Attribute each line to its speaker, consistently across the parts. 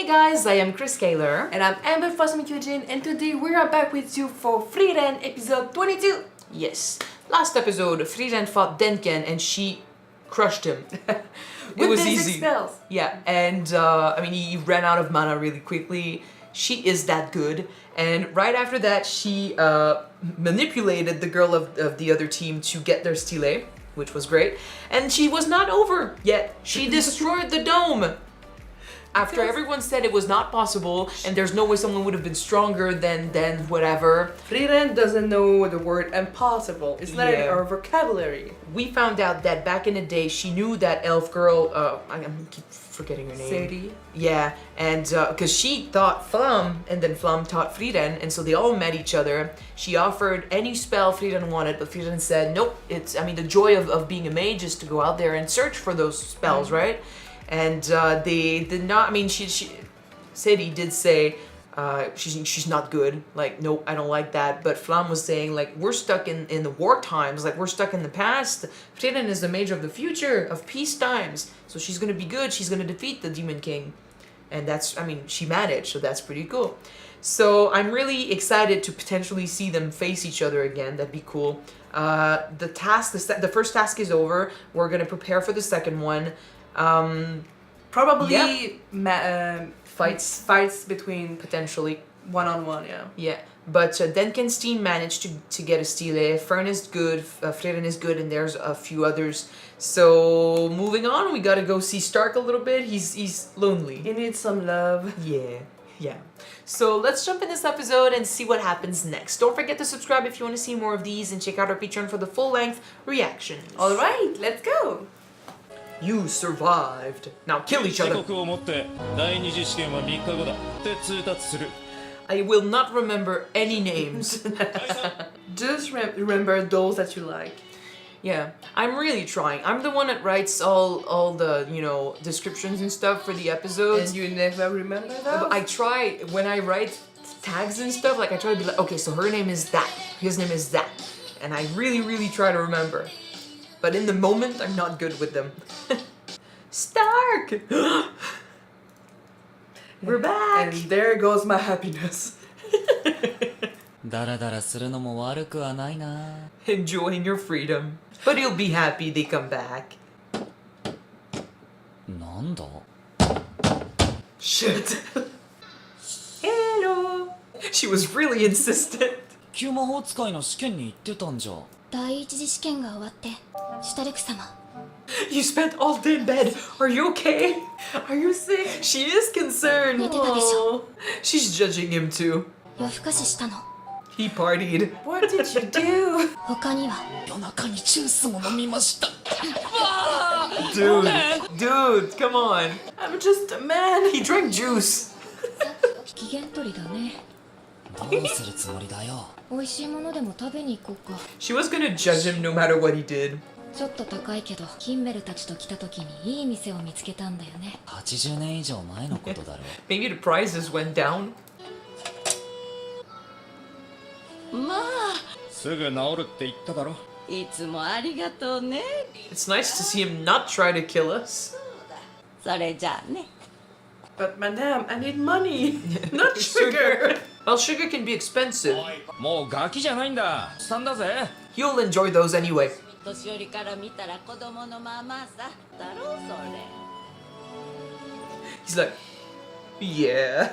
Speaker 1: guys, I am Chris Kaler.
Speaker 2: And I'm Amber from Kyuujin, and today we are back with you for Frieren episode 22.
Speaker 1: Yes, last episode Frieren fought Denken and she crushed him.
Speaker 2: With
Speaker 1: it was
Speaker 2: basic
Speaker 1: easy.
Speaker 2: spells.
Speaker 1: Yeah, and I mean he ran out of mana really quickly. She is that good. And right after that she manipulated the girl of the other team to get their stele, which was great. And she was not over yet. She destroyed the dome. After everyone said it was not possible and there's no way someone would have been stronger than whatever.
Speaker 2: Frieren doesn't know the word impossible. It's not in our vocabulary.
Speaker 1: We found out that back in the day she knew that elf girl, I keep forgetting her name.
Speaker 2: Sadie.
Speaker 1: Yeah, and because she taught Flam and then Flam taught Frieren, and so they all met each other. She offered any spell Frieren wanted, but Frieren said, nope, the joy of being a mage is to go out there and search for those spells, right? And they did not, Sadie did say she's not good, like, no, I don't like that, but Flam was saying, like, we're stuck in the war times, like, we're stuck in the past. Frieren is the mage of the future, of peace times, so she's gonna be good, she's gonna defeat the Demon King. And that's, she managed, so that's pretty cool. So I'm really excited to potentially see them face each other again, that'd be cool. The first task is over, we're gonna prepare for the second one.
Speaker 2: Probably fights between
Speaker 1: potentially
Speaker 2: one-on-one, yeah.
Speaker 1: Yeah, but Denken's team managed to get a stele. Fern is good, Frieren is good, and there's a few others. So moving on, we gotta go see Stark a little bit. He's lonely.
Speaker 2: He needs some love.
Speaker 1: Yeah. So let's jump in this episode and see what happens next. Don't forget to subscribe if you want to see more of these, and check out our Patreon for the full-length reactions.
Speaker 2: All right, let's go.
Speaker 1: You survived. Now kill each other. I will not remember any names.
Speaker 2: Just remember those that you like.
Speaker 1: Yeah, I'm really trying. I'm the one that writes all the, descriptions and stuff for the episodes.
Speaker 2: And you never remember those?
Speaker 1: I try, when I write tags and stuff, like I try to be like, okay, so her name is that, his name is that. And I really, really try to remember. But in the moment, I'm not good with them. Stark! We're back!
Speaker 2: And there goes my happiness.
Speaker 1: Enjoying your freedom. But you'll be happy they come back. Shit. Hello! She was really insistent.
Speaker 3: 旧魔法使いの試験に行ってたんじゃ。
Speaker 4: 第一次試験が終わってシュタルク様
Speaker 1: You spent all day in bed. Are you okay?
Speaker 2: Are you sick?
Speaker 1: She is concerned.
Speaker 4: 寝てたでしょ
Speaker 1: She's judging him too.
Speaker 4: 夜更かししたの
Speaker 1: He partied.
Speaker 2: What did you do?
Speaker 4: 他には
Speaker 3: 夜中にジュースも飲みました。
Speaker 1: Dude, come on.
Speaker 2: I'm just a man.
Speaker 1: He drank juice.
Speaker 4: 機嫌取りだね
Speaker 3: どうするつもりだよ。
Speaker 4: 美味しいものでも食べに行こうか
Speaker 1: She was gonna judge him no matter what he did.
Speaker 4: ちょっと高いけどキンメルたちと来た時にいい店を見つけたんだよね
Speaker 3: 80年以上前のことだろう。
Speaker 1: Maybe the prices went down.
Speaker 5: まあ
Speaker 6: すぐ治るって言っただろ。
Speaker 5: いつもありがとうね
Speaker 1: It's nice to see him not try to kill us.
Speaker 5: それじゃあね
Speaker 2: But madame, I need money, not sugar.
Speaker 1: Well, sugar can be expensive.
Speaker 6: もうガキじゃないんだ。したんだぜ。
Speaker 1: You'll enjoy those anyway.
Speaker 5: 年寄りから見たら子供のままさだろうそれ
Speaker 1: He's like, yeah.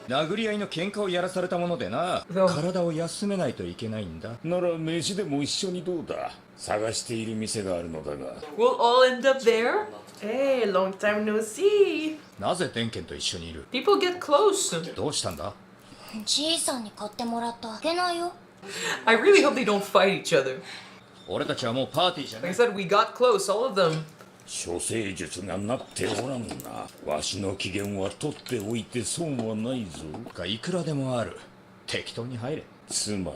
Speaker 6: 殴り合いの喧嘩をやらされたものでな。
Speaker 1: そう
Speaker 6: 体を休めないといけないんだ。なら飯でも一緒にどうだ。探している店があるのだが。
Speaker 1: We'll all end up there.
Speaker 2: Hey, long time no see.
Speaker 6: なぜ電剣と一緒にいる。
Speaker 1: People get close.
Speaker 6: どうしたんだ。
Speaker 4: じいさんに買ってもらったあげないよ
Speaker 1: I really hope they don't fight each other.
Speaker 6: 俺たちはもうパーティーじゃ
Speaker 1: Like
Speaker 6: な
Speaker 1: I
Speaker 6: い。
Speaker 1: said, we got close, all of them.
Speaker 7: 処世術がなっておらんな。わしの機嫌は取っておいて損はないぞ。
Speaker 6: いくらでもある。適当に入れ。
Speaker 7: 妻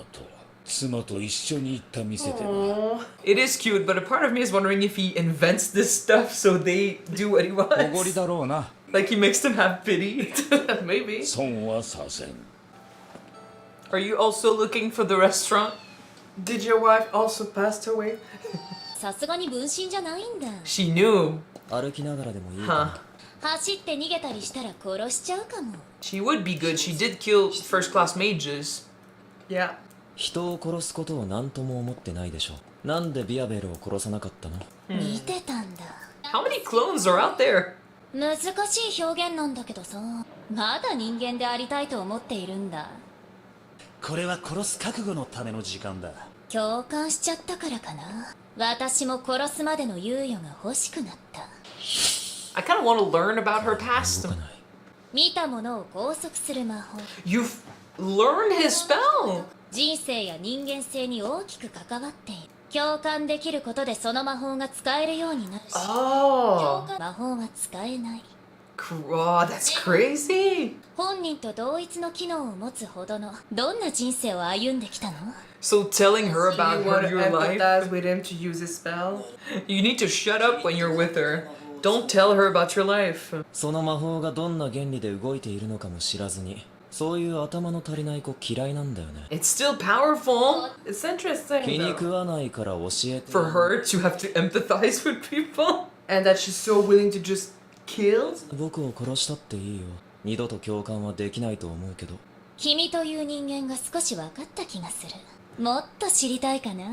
Speaker 7: と一緒に行った店でな。
Speaker 1: It is cute, but a part of me is wondering if he invents this stuff so they do what he
Speaker 6: おごり
Speaker 1: wants.
Speaker 6: だろうな。
Speaker 1: Like he makes them have pity.
Speaker 2: Maybe.
Speaker 7: 損はさせん。
Speaker 1: Are you also looking for the restaurant?
Speaker 2: Did your wife also pass away?
Speaker 4: さすがに分身じゃないんだ
Speaker 1: She knew.
Speaker 3: 歩きながらでもいいか
Speaker 1: Huh.
Speaker 3: な。
Speaker 4: 走って逃げたりしたら殺しちゃうかも。
Speaker 1: She would be good. She did kill first class mages.
Speaker 2: Yeah.
Speaker 8: 人を殺すことを何とも思ってないでしょ。なんでビアベルを殺さなかったの？
Speaker 4: 見てたんだ。
Speaker 1: How many clones are out there?
Speaker 4: 難しい表現なんだけどさ、まだ人間でありたいと思っているんだ。
Speaker 3: これは殺す覚悟のための時間だ。
Speaker 4: 共感しちゃったからかな。私も殺すまでの猶予が欲しくなった。
Speaker 1: I kind of want to learn about her past.
Speaker 8: 動かない。
Speaker 4: 見たものを拘束する魔法。
Speaker 1: You've learned his spell.
Speaker 4: 人生や人間性に大きく関わっている。共感できることでその魔法が使えるようになるし、
Speaker 1: Oh.
Speaker 4: 魔法は使えない。
Speaker 1: Oh, that's crazy.
Speaker 4: 本人と同一の機能を持つほどのどんな人生を歩んできたの？
Speaker 1: So telling her
Speaker 2: You
Speaker 1: about
Speaker 2: want to
Speaker 1: your life,
Speaker 2: empathize with him to use his spell?
Speaker 1: you need to shut up when you're with her. Don't tell her about your life.
Speaker 8: その魔法がどんな原理で動いているのかも知らずに、そういう頭の足りない子嫌いなんだよね。
Speaker 1: It's still powerful
Speaker 2: It's interesting
Speaker 8: 気に
Speaker 2: though.
Speaker 8: 食わないから教えて。
Speaker 1: for her to have to empathize with people.
Speaker 2: And that she's so willing to just kill?
Speaker 8: 僕を殺したっていいよ。二度と共感はできないと思うけど。
Speaker 4: 君という人間が少し分かった気がする。もっと知りたいかな？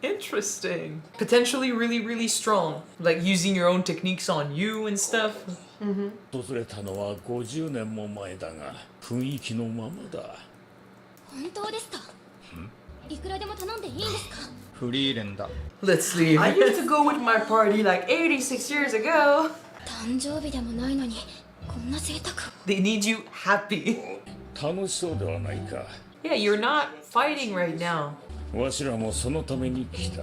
Speaker 1: Interesting. Potentially really, really strong. Like using your own techniques on you and stuff.
Speaker 7: 訪れたのは50年も前だが雰囲気のままだ。
Speaker 4: 本当ですか？いくらでも頼んでいいんですか？
Speaker 9: フリーレンだ。
Speaker 1: Let's leave.
Speaker 2: I used to go with my party like 86 years ago.
Speaker 4: 誕生日でもないのにこんな贅沢。
Speaker 1: They need you happy.
Speaker 7: 楽しそうではないか。
Speaker 1: Yeah, you're not fighting right now.
Speaker 7: わしらもそのために来た。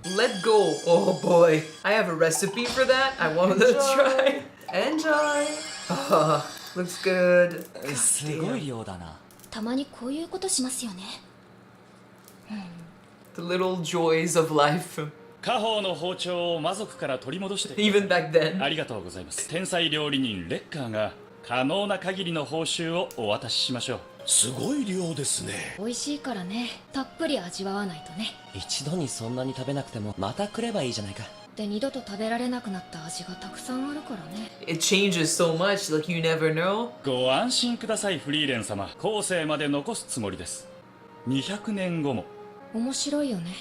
Speaker 1: Let go. Oh boy. I have a recipe for that. I want to try.
Speaker 2: Enjoy. Looks good.
Speaker 3: すごい量だな。
Speaker 4: たまにこういうことしますよね。
Speaker 1: The little joys of life.
Speaker 10: 家宝の包丁を魔族から取り戻して
Speaker 1: Even back then.
Speaker 10: ありがとうございます。天才料理人レッカーが可能な限りの報酬をお渡ししましょう。
Speaker 7: すごい量ですね。
Speaker 4: 美味しいからね。たっぷり味わわないとね。
Speaker 8: 一度にそんなに食べなくてもまた来ればいいじゃないか。
Speaker 4: で二度と食べられなくなった味がたくさんあるからね。
Speaker 1: It changes so much, like you never know.
Speaker 10: ご安心くださいフリーレン様。後世まで残すつもりです。200年後も。
Speaker 4: 面白いよね。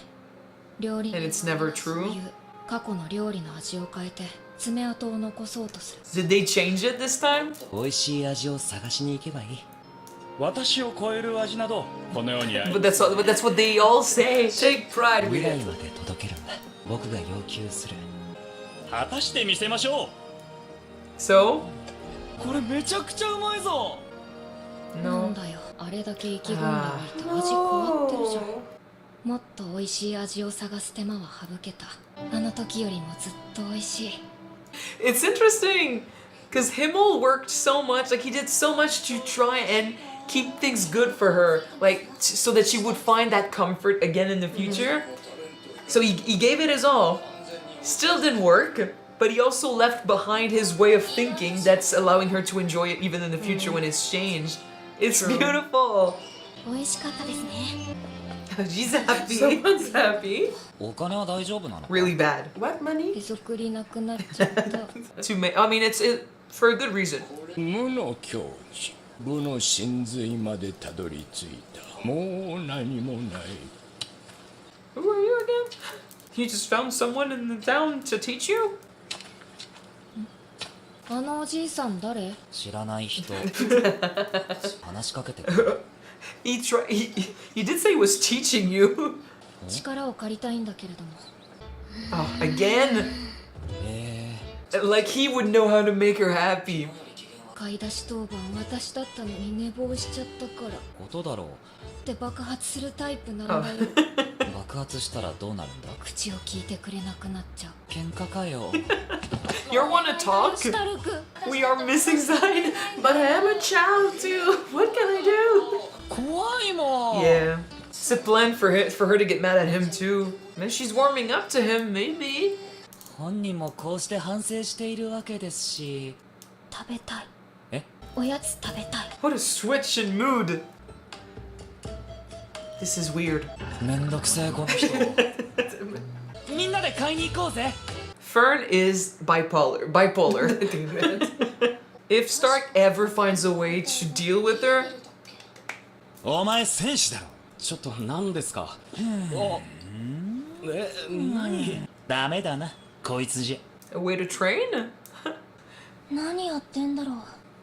Speaker 4: 料理
Speaker 1: And it's never
Speaker 4: そう
Speaker 1: true.
Speaker 4: いう過去の料理の味を変えて爪痕を残そうとする。
Speaker 1: Did they change it this time?
Speaker 8: 美味しい味を探しに行けばいい。
Speaker 10: 私を超える味などこの世にあり
Speaker 1: But that's what they all say. Take pride
Speaker 8: 未
Speaker 1: with
Speaker 8: 来
Speaker 1: it.
Speaker 8: まで届けるんだ。僕が要求する。
Speaker 10: 果たしてみせましょ
Speaker 1: So?
Speaker 3: これめちゃくちゃうまいぞ。
Speaker 4: なんだよ、あれだけ意気込んでおいて味変わってるじゃん。もっと美味しい味を探す手間は省けた。あの時よりもずっと美味しい。
Speaker 1: It's interesting because Himmel worked so much, like he did so much to try and keep things good for her, like so that she would find that comfort again in the future. So he gave it his all. Still didn't work, but he also left behind his way of thinking that's allowing her to enjoy it even in the future when it's changed. It's beautiful.
Speaker 4: 美味しかったですね。
Speaker 1: She's happy.
Speaker 2: Someone's happy.
Speaker 3: お金は大丈夫なの？
Speaker 1: Really bad.
Speaker 2: What money?
Speaker 4: へそくりなくなっちゃった。
Speaker 1: I mean, it's for a good reason.
Speaker 6: 無の境地、無の真髄までたどり着いた。もう何もない。
Speaker 1: Who are you again? You just found someone in the town to teach you?
Speaker 4: あのおじいさん誰？
Speaker 3: 知らない人。話しかけてくる。
Speaker 1: He did say he was teaching you.
Speaker 4: 力を借りたいんだけれども。
Speaker 1: Oh, again? Like he would know how to make her happy.
Speaker 4: 買い出し当番私だったのに寝坊しちゃったから。
Speaker 3: ことだろ
Speaker 4: で爆発するタイプなんだよ。
Speaker 3: う。爆発したらどうなるんだ？
Speaker 4: 口を聞いてくれなくなっちゃう。
Speaker 3: 喧嘩かよ。
Speaker 1: You want to talk?
Speaker 4: タルク。
Speaker 1: We are missing side.
Speaker 2: But I am a child too. What can I do?
Speaker 3: 怖いもん。
Speaker 1: Yeah. It's a plan for her to get mad at him too. Maybe she's warming up to him, maybe.
Speaker 3: 本人もこうして反省しているわけですし。
Speaker 4: 食べたい。
Speaker 3: え？
Speaker 4: おやつ食べたい。
Speaker 1: What a switch in mood. This is weird.
Speaker 3: めんどくせえこの人。みんなで買いに行こうぜ。
Speaker 1: Fern is bipolar. Bipolar. If Stark ever finds a way to deal with her,
Speaker 3: お前戦士だろ。ちょっと何ですか。何。ダメだなこいつじゃ。
Speaker 1: a way to train?
Speaker 4: 何やってんだろう。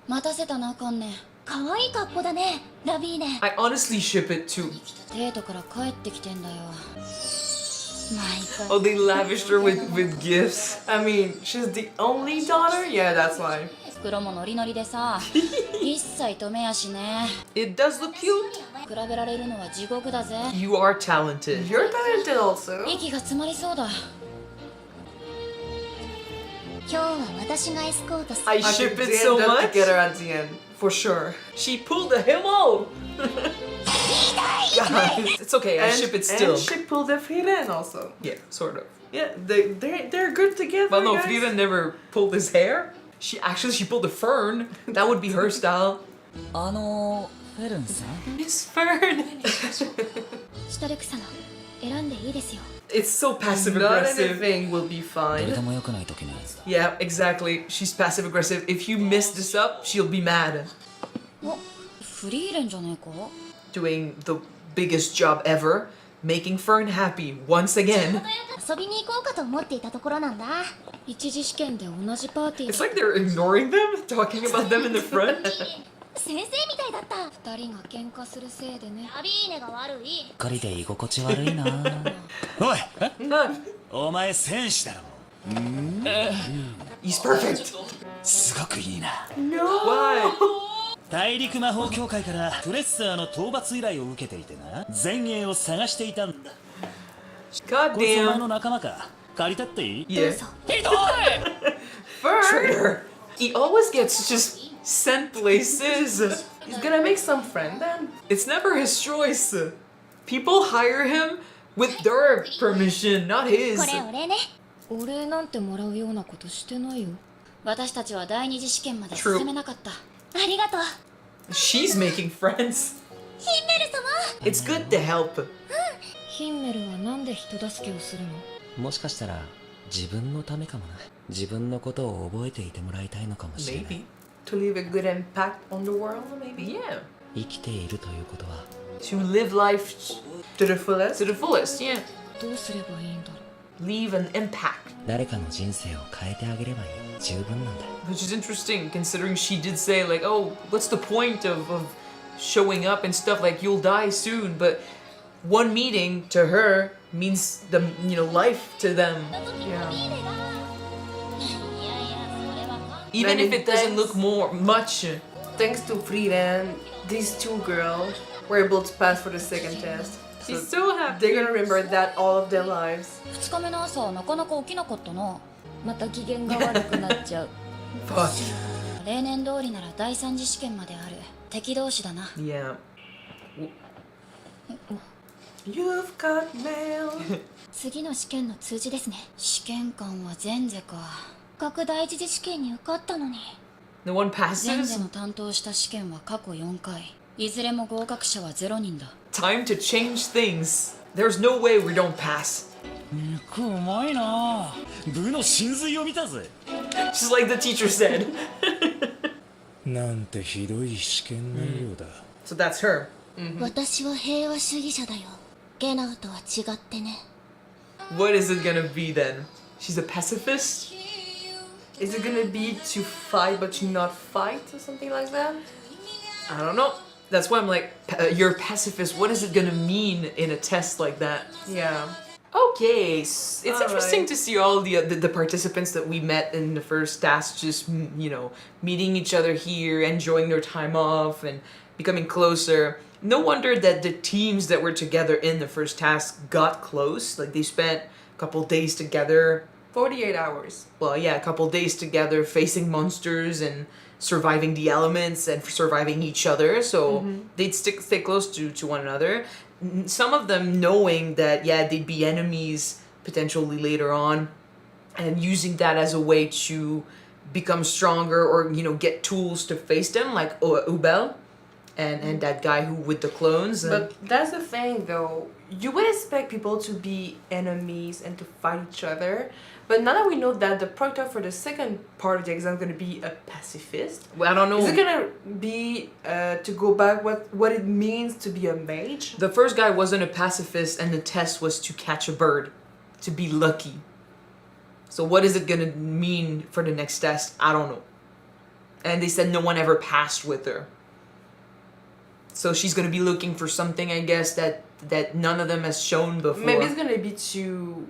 Speaker 4: 待たせたな、カンネ。可愛い格好だね、ラビーネ。
Speaker 1: I honestly ship it too.
Speaker 4: デートから帰ってきてんだよ。毎回。
Speaker 1: Oh, they lavished her with gifts.
Speaker 2: I mean, she's the only daughter? Yeah, that's why.
Speaker 4: 袋もノリノリでさ、一切止めやしね。
Speaker 1: It does look cute.
Speaker 4: 比べられるのは地獄だぜ。
Speaker 1: You are talented.
Speaker 2: You're talented also.
Speaker 4: 息が詰まりそうだ。今日は私がエスコートする。
Speaker 1: I
Speaker 2: I
Speaker 1: ship
Speaker 2: should
Speaker 1: it so
Speaker 2: end up
Speaker 1: much.
Speaker 2: together at the end, for sure.
Speaker 1: She pulled a Himmel. Guys, it's okay. I ship it still.
Speaker 2: And she pulled a Frieren also.
Speaker 1: Yeah, sort of.
Speaker 2: Yeah, they're good together.
Speaker 1: Well, no,
Speaker 2: guys.
Speaker 1: Frieren never pulled his hair. She pulled a fern. That would be her style.
Speaker 3: フェルンさん。
Speaker 1: Miss Fern.
Speaker 4: シュタルク様、選んでいいですよ。
Speaker 1: It's so passive
Speaker 2: Not
Speaker 1: aggressive.
Speaker 2: anything will be
Speaker 3: どれ
Speaker 2: fine.
Speaker 3: でも良くない時のやつだ。
Speaker 1: Yeah, exactly. She's passive aggressive. If you mess this up, she'll be mad.
Speaker 4: お、フリーレンじゃねえか。
Speaker 1: Doing the biggest job ever, making Fern happy once again.
Speaker 4: 遊びに行こうかと思っていたところなんだ。一次試験で同じパーティー
Speaker 1: It's like they're ignoring them, talking about them in the front.
Speaker 4: 先生みたいだった。二人が喧嘩するせいでね。ラビーネが悪い。
Speaker 3: ばっかりで居心地悪いな。おい、お前戦士だろ。
Speaker 1: He's perfect.
Speaker 3: すごくいいな。
Speaker 1: Why?
Speaker 3: 大陸魔法協会からプレッサーの討伐依頼を受けていてな、前衛を探していたんだ。
Speaker 1: God
Speaker 3: こいつお前
Speaker 1: damn.
Speaker 3: の仲間か。借りたっていい？
Speaker 1: Yeah.
Speaker 3: ひどい。
Speaker 1: Traitor. He always gets just sent places.
Speaker 2: He's gonna make some friend then.
Speaker 1: It's never his choice. People hire him with their permission, not his.
Speaker 4: これお礼ね。お礼なんてもらうようなことしてないよ。私たちは第二次試験まで進めなかった。ありがとう。
Speaker 1: She's making friends.
Speaker 4: ヒンメル様。
Speaker 1: It's good to help.
Speaker 4: ヒンメルはなんで人助けをするの？
Speaker 8: もしかしたら自分のためかもな。自分のことを覚えていてもらいたいのかもしれない。
Speaker 1: Maybe.
Speaker 2: To leave a good impact on the world, maybe.
Speaker 1: Yeah.
Speaker 8: 生きているということは
Speaker 1: To live life
Speaker 2: To the fullest.
Speaker 1: to the fullest, yeah.
Speaker 4: どうすればいいんだろう。
Speaker 1: Leave an impact.
Speaker 8: 誰かの人生を変えてあげればいい。十分なんだ。
Speaker 1: Which is interesting considering she did say, like, oh, what's the point of showing up and stuff? Like, you'll die soon. But one meeting to her means the, life to them.
Speaker 2: Yeah.
Speaker 1: Even if it doesn't look much.
Speaker 2: Thanks to Frieren, these two girls were able to pass for the second test.
Speaker 1: She's so happy.
Speaker 2: They're gonna remember that all of their lives.
Speaker 4: 二日目の朝はなかなか起きなかったな。また機嫌が悪くなっちゃう。
Speaker 1: Fuck.
Speaker 4: 例年通りなら第三次試験まである。敵同士だな。
Speaker 1: Yeah.
Speaker 2: You've got mail.
Speaker 4: 次の試験の通知ですね。試験官は前世か。各第一次試験に受かったのに。
Speaker 1: The one
Speaker 4: 前
Speaker 1: passes.
Speaker 4: 世の担当した試験は過去4回。いずれも合格者は0人だ。
Speaker 1: Time to change things. There's no way we don't pass.
Speaker 3: 肉うまいな。部の真髄を見たぜ。
Speaker 1: Just like the teacher said.
Speaker 6: なんてひどい試験内容だ。
Speaker 1: So that's her.
Speaker 4: 私は平和主義者だよ。ゲナウとは違ってね。
Speaker 1: What is it gonna be then? She's a pacifist?
Speaker 2: Is it gonna be to fight but to not fight or something like that?
Speaker 1: I don't know. That's why I'm like, you're a pacifist. What is it gonna mean in a test like that?
Speaker 2: Yeah.
Speaker 1: Okay, it's interesting
Speaker 2: Alright.
Speaker 1: to see all the participants that we met in the first task just, meeting each other here, enjoying their time off, and becoming closer. No wonder that the teams that were together in the first task got close. Like, they spent a couple days together.
Speaker 2: 48 hours.
Speaker 1: Well, yeah, a couple days together facing monsters and surviving the elements and surviving each other. So they'd stay close to one another. Some of them knowing that, yeah, they'd be enemies potentially later on, and using that as a way to become stronger or, get tools to face them, like Ubel. and that guy who with the clones.
Speaker 2: But that's the thing, though. You would expect people to be enemies and to fight each other. But now that we know that the proctor for the second part of the exam is going to be a pacifist,
Speaker 1: well, I don't know.
Speaker 2: is it going to be to go back what it means to be a mage?
Speaker 1: The first guy wasn't a pacifist, and the test was to catch a bird, to be lucky. So what is it gonna mean for the next test? I don't know. And they said no one ever passed with her. So she's gonna be looking for something, I guess, that none of them has shown before.
Speaker 2: Maybe it's gonna be to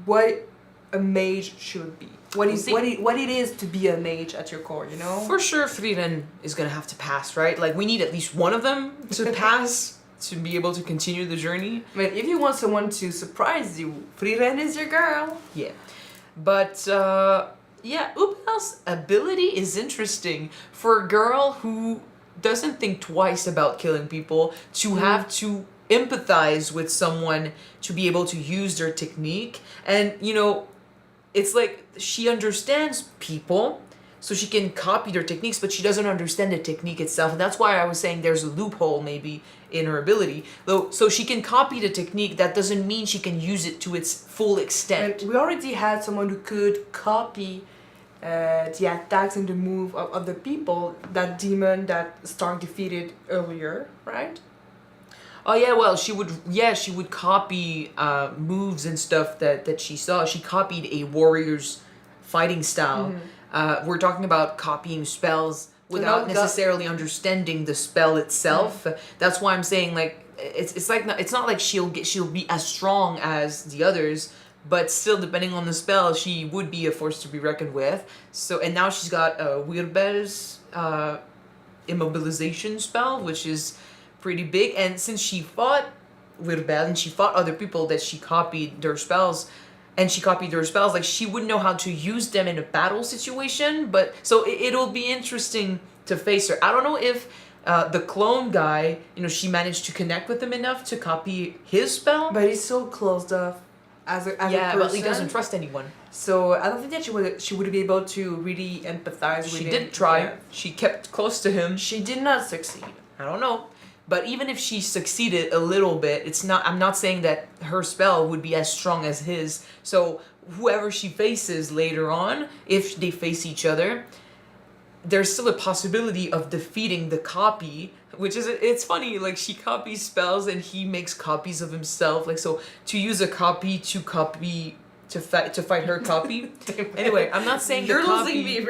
Speaker 2: what a mage should be. What it is to be a mage at your core, you know?
Speaker 1: For sure, Frieren is gonna have to pass, right? Like, we need at least one of them to pass to be able to continue the journey.
Speaker 2: I mean, if you want someone to surprise you, Frieren is your girl.
Speaker 1: Yeah. But, yeah, Ubel's ability is interesting. For a girl who doesn't think twice about killing people, to have to empathize with someone to be able to use their technique. And, you know, it's like she understands people, so she can copy their techniques, but she doesn't understand the technique itself. And that's why I was saying there's a loophole maybe in her ability. Though, so she can copy the technique, that doesn't mean she can use it to its full extent.
Speaker 2: And we already had someone who could copy the attacks and the move of other people, that demon that Stark defeated earlier, right?
Speaker 1: Oh yeah, well she would copy moves and stuff that she saw. She copied a warrior's fighting style. We're talking about copying spells without necessarily understanding the spell itself. That's why I'm saying, like, it's not like she'll be as strong as the others, but still, depending on the spell, she would be a force to be reckoned with. So, and now she's got Ubel's immobilization spell, which is pretty big. And since she fought Ubel and she fought other people that she copied their spells, like, she would know how to use them in a battle situation. But so it'll be interesting to face her. I don't know if the clone guy, you know, she managed to connect with him enough to copy his spell.
Speaker 2: But he's so closed off as a person.
Speaker 1: But he doesn't trust anyone.
Speaker 2: So I don't think that she would be able to really empathize with him.
Speaker 1: She did try.
Speaker 2: Yeah.
Speaker 1: She kept close to him.
Speaker 2: She did not succeed.
Speaker 1: I don't know. But even if she succeeded a little bit, I'm not saying that her spell would be as strong as his. So whoever she faces later on, if they face each other, there's still a possibility of defeating the copy, which is, it's funny, like, she copies spells and he makes copies of himself. Like, so to use a copy to fight her copy. Anyway, I'm not saying
Speaker 2: you're losing me.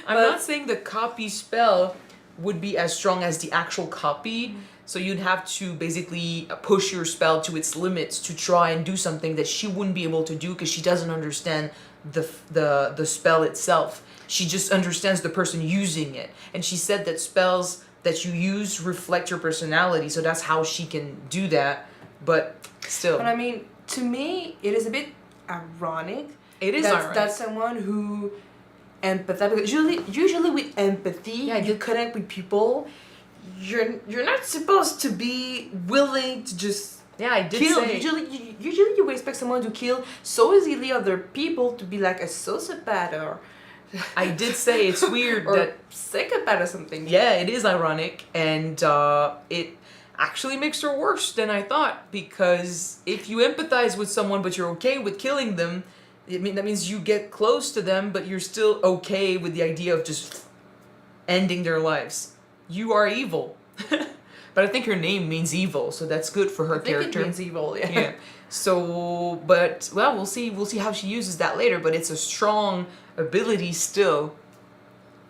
Speaker 1: I'm not saying the copy spell would be as strong as the actual copy. So you'd have to basically push your spell to its limits to try and do something that she wouldn't be able to do because she doesn't understand the spell itself. She just understands the person using it. And she said that spells that you use reflect your personality, so that's how she can do that. But still.
Speaker 2: But I mean, to me, it is a bit ironic.
Speaker 1: It is ironic.
Speaker 2: That's someone who empathize, because usually with empathy, you connect with people. You're not supposed to be willing to just kill. Usually you expect someone to kill so easily other people, to be like a sociopath or
Speaker 1: I did say it's weird
Speaker 2: or
Speaker 1: that
Speaker 2: psychopath or something.
Speaker 1: Yeah, it is ironic, and it actually makes her worse than I thought, because if you empathize with someone but you're okay with killing them, that means you get close to them but you're still okay with the idea of just ending their lives. You are evil. But I think her name means evil, so that's good for her character.
Speaker 2: It means evil, yeah.
Speaker 1: So, but, well, we'll see how she uses that later, but it's a strong ability still.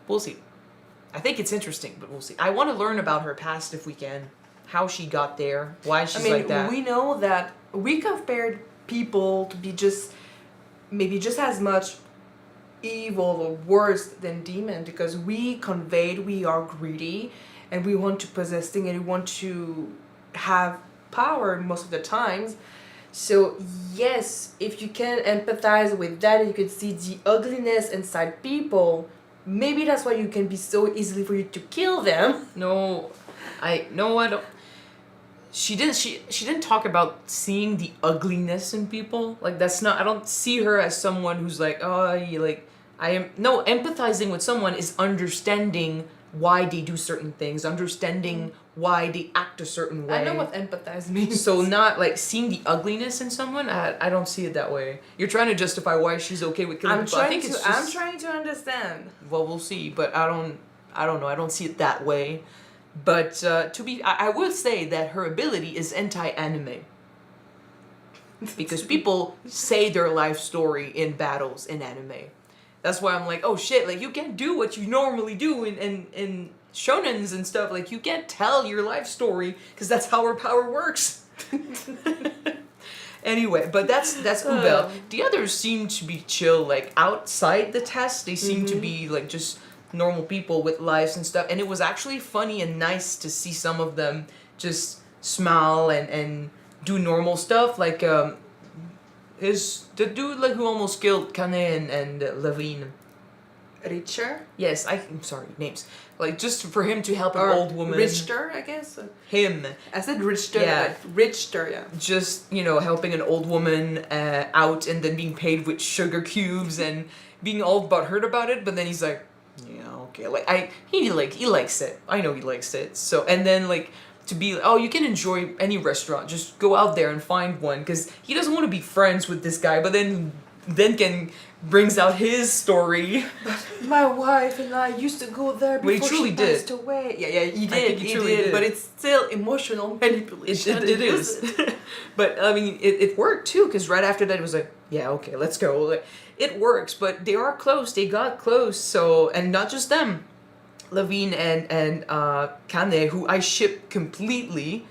Speaker 1: We'll see. I think it's interesting, but we'll see. I want to learn about her past if we can. How she got there, why she's like that.
Speaker 2: We know that we compared people to be maybe just as much evil or worse than demon, because we conveyed we are greedy and we want to possess things and we want to have power most of the times. So yes, if you can empathize with that and you can see the ugliness inside people, maybe that's why you can be so easily for you to kill them.
Speaker 1: I don't. She didn't talk about seeing the ugliness in people. Like, that's not, I don't see her as someone who's like, empathizing with someone is understanding why they do certain things, understanding why they act a certain way.
Speaker 2: I know what empathize means.
Speaker 1: So not like seeing the ugliness in someone. I don't see it that way. You're trying to justify why she's okay with killing people. I think it's just,
Speaker 2: I'm trying to understand.
Speaker 1: well, we'll see, but I don't know. I don't see it that way. But I will say that her ability is anti-anime. Because people say their life story in battles in anime. That's why I'm like, oh shit, like you can't do what you normally do in shonens and stuff. Like you can't tell your life story because that's how her power works. Anyway, but that's Ubel. The others seem to be chill, like outside the test. They seem to be like just normal people with lives and stuff. And it was actually funny and nice to see some of them just smile and do normal stuff. Like the dude like who almost killed Kane and Levine.
Speaker 2: Richter?
Speaker 1: Yes, I'm sorry, names. Like just for him to help an
Speaker 2: Or
Speaker 1: old woman.
Speaker 2: Richter, I guess.
Speaker 1: Him.
Speaker 2: I said Richter.
Speaker 1: Yeah.
Speaker 2: Like Richter, yeah.
Speaker 1: Just, helping an old woman out and then being paid with sugar cubes and being all butthurt about it, but then he's like, yeah, okay. Like he likes it. I know he likes it. So and then like to be, oh, you can enjoy any restaurant. Just go out there and find one because he doesn't want to be friends with this guy, but then brings out his story.
Speaker 2: My wife and I used to go there
Speaker 1: Well, he
Speaker 2: before
Speaker 1: truly
Speaker 2: she
Speaker 1: did.
Speaker 2: passed away. Yeah, he
Speaker 1: I think
Speaker 2: did.
Speaker 1: he
Speaker 2: He
Speaker 1: truly
Speaker 2: did,
Speaker 1: did.
Speaker 2: but it's still emotional manipulation.
Speaker 1: It is. But I mean, it worked too because right after that it was like, yeah, okay, let's go. Like, it works, but they are close. They got close. So, and not just them, Levine and Kane, who I ship completely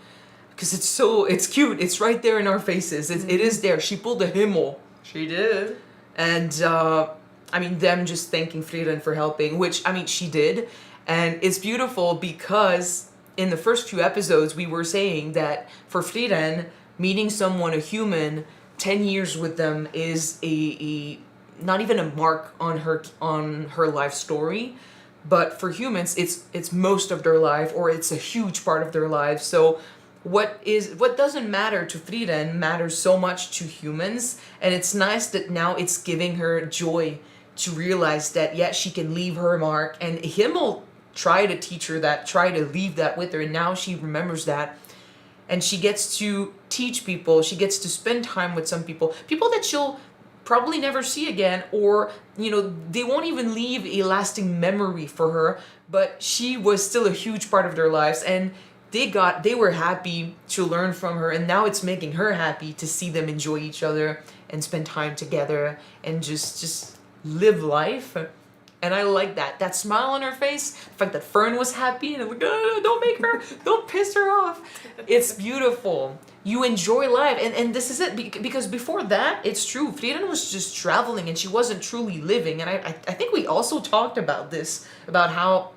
Speaker 1: because it's cute. It's right there in our faces. It is there. She pulled a Himmel.
Speaker 2: She did.
Speaker 1: And I mean, them just thanking Frieren for helping, which I mean she did, and it's beautiful because in the first few episodes we were saying that for Frieren, meeting someone, a human, 10 years with them is a not even a mark on her life story, but for humans it's most of their life, or it's a huge part of their lives. So what doesn't matter to Frieren matters so much to humans, and it's nice that now it's giving her joy to realize that yeah, she can leave her mark, and Himmel tried to teach her that, try to leave that with her, and now she remembers that, and she gets to teach people, she gets to spend time with some people that she'll probably never see again, or they won't even leave a lasting memory for her, but she was still a huge part of their lives, and they were happy to learn from her, and now it's making her happy to see them enjoy each other and spend time together and just live life. And I like that smile on her face, the fact that Fern was happy, and I'm like, don't piss her off. It's beautiful. You enjoy life, and this is it, because before that, it's true, Frieren was just traveling and she wasn't truly living. And I think we also talked about this, about how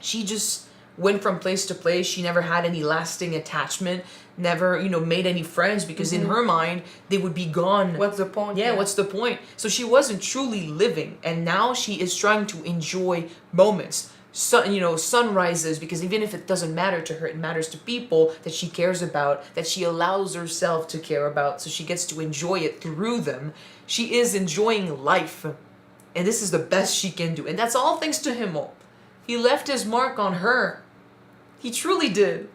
Speaker 1: she just went from place to place. She never had any lasting attachment, never, made any friends, because in her mind, they would be gone.
Speaker 2: What's the point?
Speaker 1: Yeah, what's the point? So she wasn't truly living, and now she is trying to enjoy moments. Sunrises, because even if it doesn't matter to her, it matters to people that she cares about, that she allows herself to care about, so she gets to enjoy it through them. She is enjoying life, and this is the best she can do, and that's all thanks to Himmel. He left his mark on her. He truly did.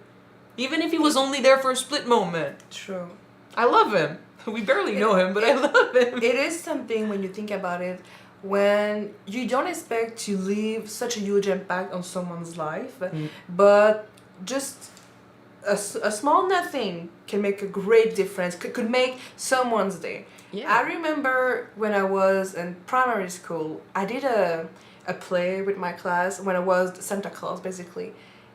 Speaker 1: Even if he was only there for a split moment.
Speaker 2: True.
Speaker 1: I love him. We barely know him, but I love him.
Speaker 2: It is something when you think about it, when you don't expect to leave such a huge impact on someone's life, but just a small nothing can make a great difference, could make someone's day.
Speaker 1: Yeah.
Speaker 2: I remember when I was in primary school, I did a play with my class when I was Santa Claus, basically.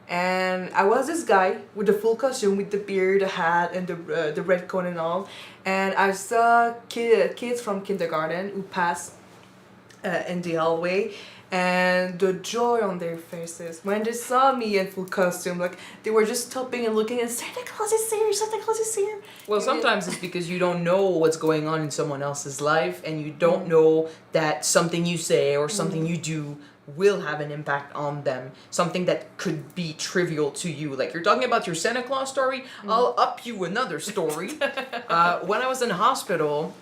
Speaker 2: And I was this guy with the full costume, with the beard, the hat, and the red coat and all. And I saw kids from kindergarten who passed in the hallway, and the joy on their faces when they saw me in full costume, like they were just stopping and looking, and Santa Claus is here, Santa Claus is here.
Speaker 1: Well, sometimes it's because you don't know what's going on in someone else's life, and you don't know that something you say or something you do will have an impact on them. Something that could be trivial to you. Like you're talking about your Santa Claus story, I'll up you another story. When I was in hospital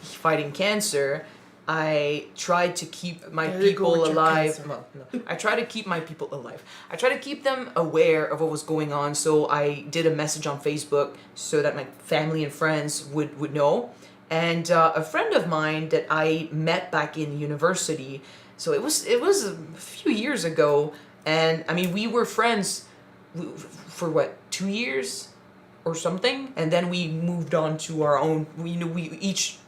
Speaker 1: fighting cancer, I tried to keep my
Speaker 2: There you go
Speaker 1: people
Speaker 2: with your
Speaker 1: alive.
Speaker 2: cancer.
Speaker 1: Well, no. I try to keep my people alive. I try to keep them aware of what was going on. So I did a message on Facebook so that my family and friends would know. And a friend of mine that I met back in university. So it was a few years ago, and I mean we were friends for what, 2 years or something, and then we moved on to our own. We each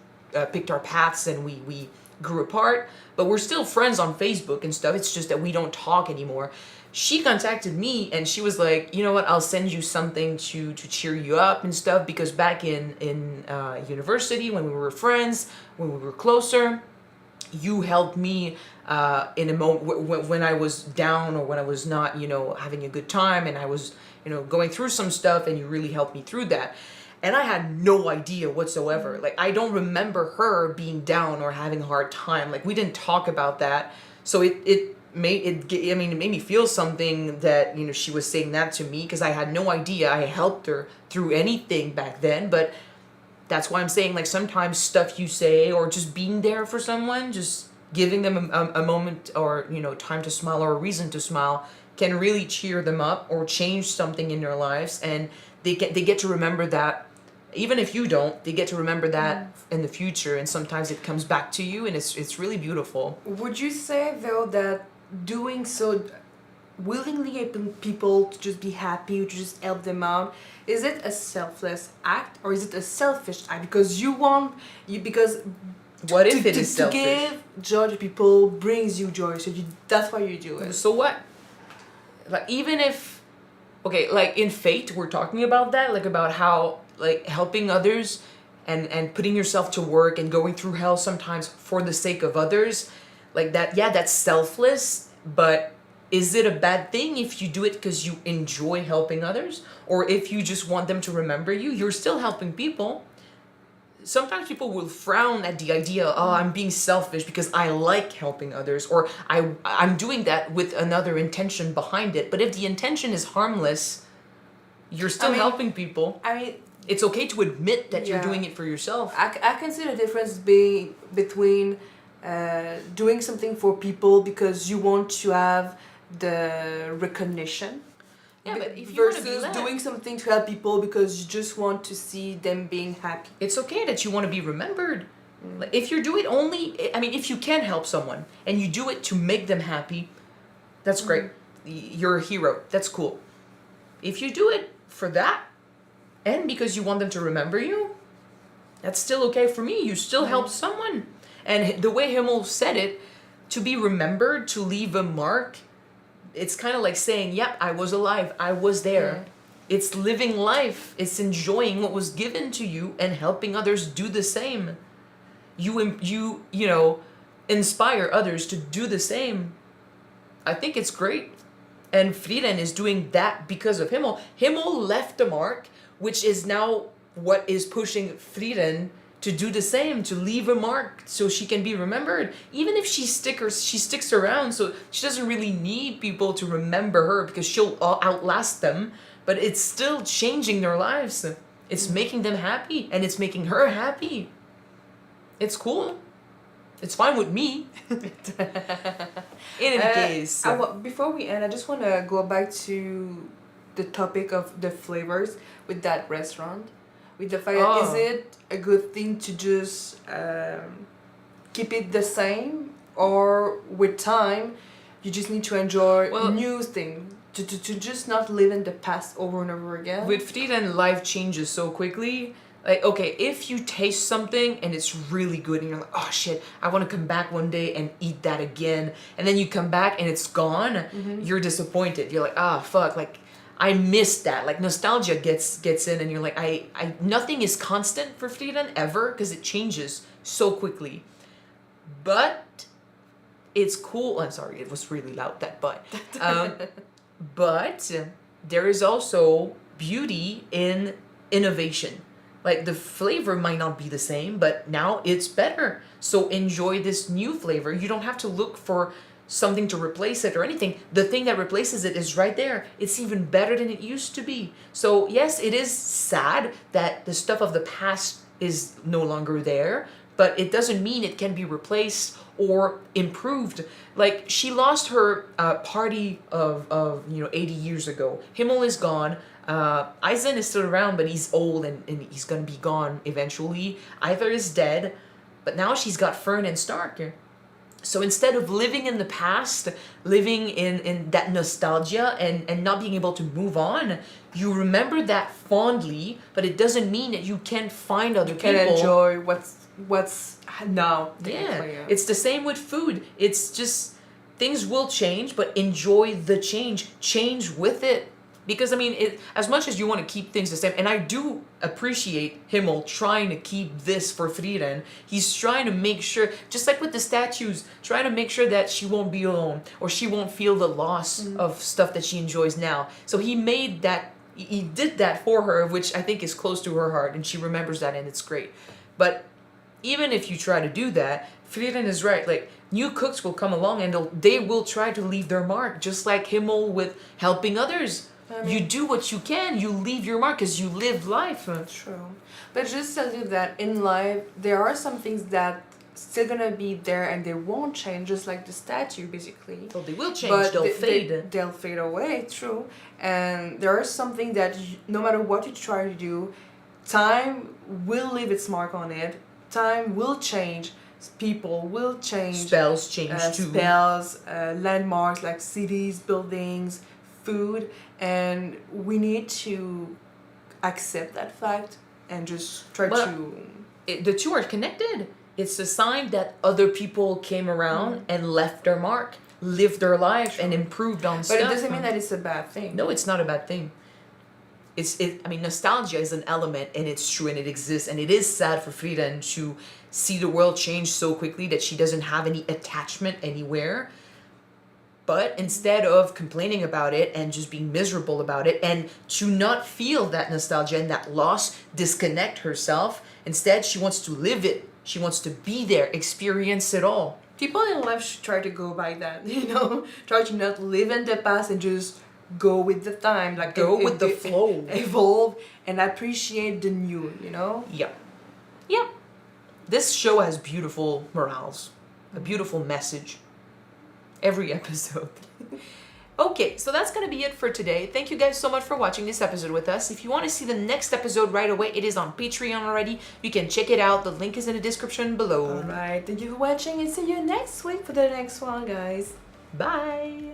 Speaker 1: picked our paths and we grew apart, but we're still friends on Facebook and stuff. It's just that we don't talk anymore. She contacted me and she was like, you know what, I'll send you something to cheer you up and stuff, because back in university, when we were friends, when we were closer, you helped me in a moment when I was down or when I was not, having a good time, and I was, going through some stuff, and you really helped me through that. And I had no idea whatsoever. Like, I don't remember her being down or having a hard time. Like, we didn't talk about that. So it made me feel something that, she was saying that to me, because I had no idea I helped her through anything back then. But that's why I'm saying, like, sometimes stuff you say or just being there for someone, just giving them a moment or, time to smile or a reason to smile can really cheer them up or change something in their lives. And they get to remember that. Even if you don't, they get to remember that in the future, and sometimes it comes back to you, and it's really beautiful.
Speaker 2: Would you say though that doing so, willingly helping people to just be happy, to just help them out, is it a selfless act or is it a selfish act? Because
Speaker 1: What if it is selfish?
Speaker 2: To give joy to people brings you joy, so that's why you do it.
Speaker 1: So what? Like, even if, okay, like in Fate, we're talking about that, like about how, like, helping others and putting yourself to work and going through hell sometimes for the sake of others, like that, yeah, that's selfless, but is it a bad thing if you do it because you enjoy helping others? Or if you just want them to remember you, you're still helping people. Sometimes people will frown at the idea, oh, I'm being selfish because I like helping others, or I'm doing that with another intention behind it. But if the intention is harmless, you're still helping people. It's okay to admit that you're doing it for yourself.
Speaker 2: I can see the difference between doing something for people because you want to have the recognition.
Speaker 1: Yeah, but if you want to be
Speaker 2: versus
Speaker 1: loved,
Speaker 2: doing something to help people because you just want to see them being happy.
Speaker 1: it's okay that you want to be remembered. Like, if you do it if you can help someone and you do it to make them happy, that's great. You're a hero. That's cool. If you do it for that and because you want them to remember you, that's still okay for me. You still help someone. And the way Himmel said it, to be remembered, to leave a mark, it's kind of like saying, yep, I was alive. I was there. It's living life. It's enjoying what was given to you and helping others do the same. You inspire others to do the same. I think it's great. And Frieren is doing that because of Himmel. Himmel left a mark, which is now what is pushing Frieren to do the same, to leave a mark so she can be remembered. Even if she sticks around, so she doesn't really need people to remember her because she'll outlast them, but it's still changing their lives. It's making them happy, and it's making her happy. It's cool. It's fine with me. In any case.
Speaker 2: Before we end, I just want to go back to the topic of the flavors with that restaurant. With the fact that, is it a good thing to just keep it the same, or with time you just need to enjoy new things, to just not live in the past over and over again?
Speaker 1: With Frieren, life changes so quickly. Like, okay, if you taste something and it's really good and you're like, oh shit, I want to come back one day and eat that again, and then you come back and it's gone, you're disappointed. You're like, fuck, like, I missed that. Like, nostalgia gets in, and you're like, I nothing is constant for Frieren ever, because it changes so quickly. But it's cool. I'm sorry, it was really loud, that but. But there is also beauty in innovation. Like, the flavor might not be the same, but now it's better. So enjoy this new flavor. You don't have to look for something to replace it or anything. The thing that replaces it is right there. It's even better than it used to be. So yes, it is sad that the stuff of the past is no longer there, but it doesn't mean it can be replaced or improved. Like, she lost her party of 80 years ago. Himmel is gone. Eisen is still around, but he's old and he's gonna be gone eventually. Either is dead, but now she's got Fern and Stark. So instead of living in the past, living in that nostalgia and not being able to move on, you remember that fondly, but it doesn't mean that you can't find other people.
Speaker 2: Can enjoy what's now.
Speaker 1: Yeah, it's the same with food. It's just things will change, but enjoy the change. Change with it. Because, I mean, as much as you want to keep things the same, and I do appreciate Himmel trying to keep this for Frieren, he's trying to make sure, just like with the statues, trying to make sure that she won't be alone, or she won't feel the loss of stuff that she enjoys now. So he did that for her, which I think is close to her heart, and she remembers that, and it's great. But even if you try to do that, Frieren is right. Like, new cooks will come along, and they will try to leave their mark, just like Himmel with helping others. I mean, you do what you can. You leave your mark because you live life.
Speaker 2: True. But just tell you that in life, there are some things that still gonna be there and they won't change, just like the statue, basically.
Speaker 1: Well, they will change. But they'll fade.
Speaker 2: They'll fade away, true. And there are something that no matter what you try to do, time will leave its mark on it. Time will change. People will change.
Speaker 1: Spells change too.
Speaker 2: Spells, landmarks like cities, buildings, food, and we need to accept that fact and just try
Speaker 1: the two are connected. It's a sign that other people came around and left their mark, lived their life, and improved on stuff.
Speaker 2: But it doesn't mean that it's a bad thing.
Speaker 1: No, it's not a bad thing. I mean, nostalgia is an element, and it's true, and it exists, and it is sad for Frieren to see the world change so quickly that she doesn't have any attachment anywhere. But instead of complaining about it and just being miserable about it and to not feel that nostalgia and that loss, disconnect herself, instead she wants to live it. She wants to be there, experience it all.
Speaker 2: People in life should try to go by that, Try to not live in the past and just go with the time. Like
Speaker 1: go with the flow.
Speaker 2: Evolve and appreciate the new,
Speaker 1: Yeah. Yeah. This show has beautiful morals, a beautiful message. Every episode. Okay, so that's gonna be it for today. Thank you guys so much for watching this episode with us. If you want to see the next episode right away, it is on Patreon already. You can check it out. The link is in the description below.
Speaker 2: Alright, thank you for watching and see you next week for the next one, guys.
Speaker 1: Bye!